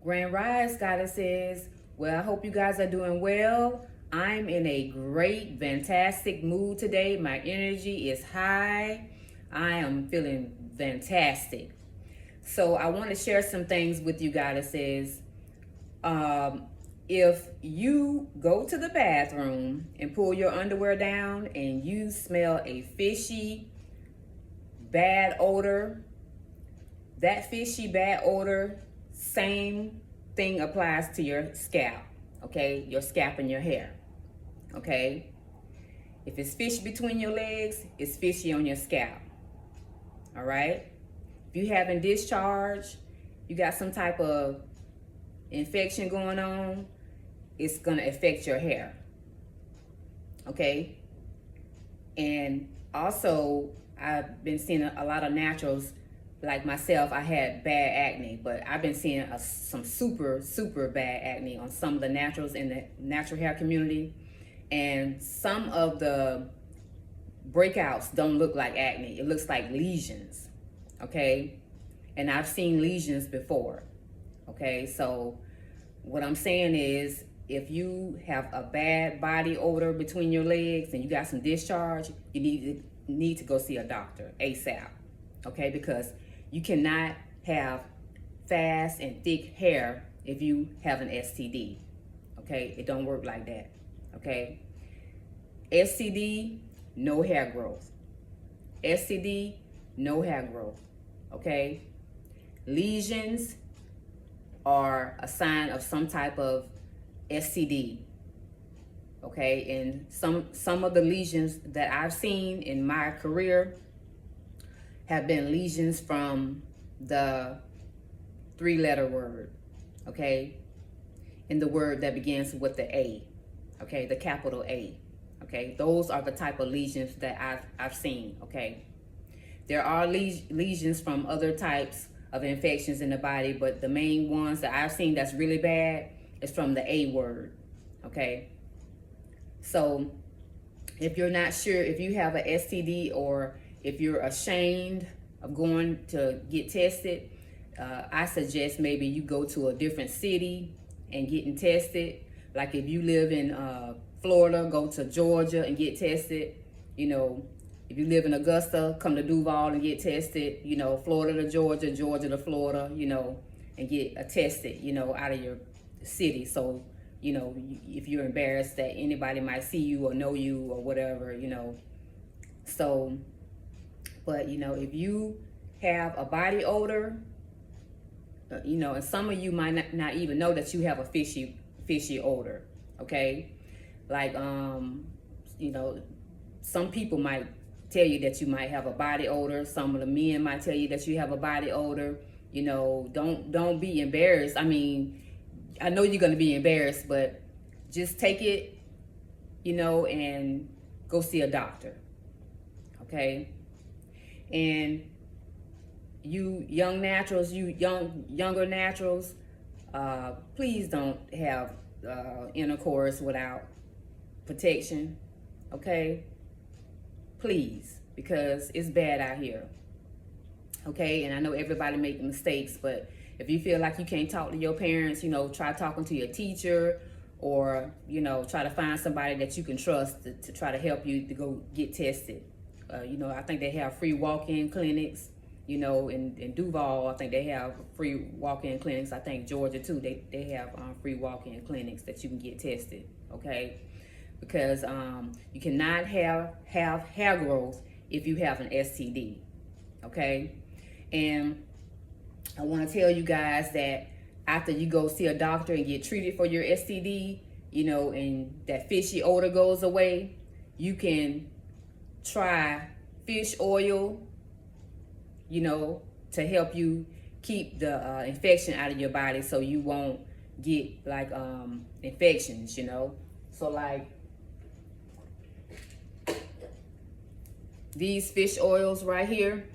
Grand Rise Goddesses. Well, I hope you guys are doing well. I'm in a great, fantastic mood today. My energy is high. I am feeling fantastic. So I want to share some things with you goddesses. If you go to the bathroom and pull your underwear down and you smell a fishy, bad odor, that fishy, bad odor, same thing applies to your scalp, okay? Your scalp and your hair, okay? If it's fishy between your legs, it's fishy on your scalp, all right? If you having discharge, you got some type of infection going on, it's gonna affect your hair, okay? And also, I've been seeing a lot of naturals. Like myself, I had bad acne, but I've been seeing some super bad acne on some of the naturals in the natural hair community. And some of the breakouts don't look like acne. It looks like lesions, okay? And I've seen lesions before, okay? So what I'm saying is, if you have a bad body odor between your legs and you got some discharge, you need to go see a doctor ASAP, okay? Because you cannot have fast and thick hair if you have an STD, okay? It don't work like that, okay? STD, no hair growth. STD, no hair growth, okay? Lesions are a sign of some type of STD, okay? And some of the lesions that I've seen in my career have been lesions from the 3-letter word, okay? And the word that begins with the A, okay? The capital A, okay? Those are the type of lesions that I've seen, okay? There are lesions from other types of infections in the body, but the main ones that I've seen that's really bad is from the A word, okay? So if you're not sure if you have an STD, or if you're ashamed of going to get tested, I suggest maybe you go to a different city and getting tested. Like if you live in Florida, go to Georgia and get tested. You know, if you live in Augusta, come to Duval and get tested. You know, Florida to Georgia, Georgia to Florida, you know, and get tested, you know, out of your city. So, you know, if you're embarrassed that anybody might see you or know you or whatever, you know. So, but, you know, if you have a body odor, you know, and some of you might not even know that you have a fishy odor, okay? Like, you know, some people might tell you that you might have a body odor. Some of the men might tell you that you have a body odor. You know, don't be embarrassed. I mean, I know you're gonna be embarrassed, but just take it, you know, and go see a doctor, okay? And you young naturals, younger naturals, please don't have intercourse without protection, okay? Please, because it's bad out here, okay? And I know everybody make mistakes, but if you feel like you can't talk to your parents, you know, try talking to your teacher, or, you know, try to find somebody that you can trust to try to help you to go get tested. You know, I think they have free walk-in clinics, you know, in Duval. I think they have free walk-in clinics. I think Georgia too, they have free walk-in clinics that you can get tested, okay? Because you cannot have hair growth if you have an STD, okay? And I want to tell you guys that after you go see a doctor and get treated for your STD, you know, and that fishy odor goes away, you can try fish oil, you know, to help you keep the infection out of your body, so you won't get like infections, you know. So like these fish oils right here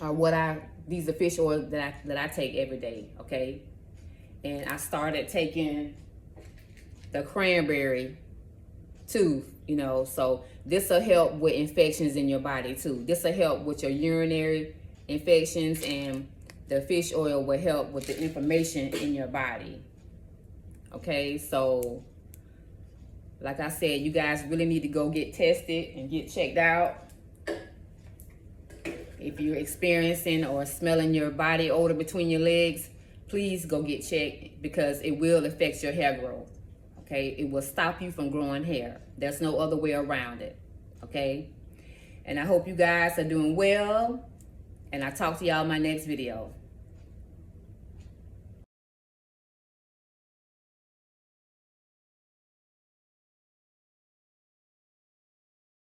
are these are fish oils that I take every day, okay? And I started taking the cranberry too, you know, so this will help with infections in your body too. This will help with your urinary infections, and the fish oil will help with the inflammation in your body. Okay, so like I said, you guys really need to go get tested and get checked out. If you're experiencing or smelling your body odor between your legs, please go get checked, because it will affect your hair growth. Okay, it will stop you from growing hair. There's no other way around it. Okay, and I hope you guys are doing well, and I'll talk to y'all in my next video.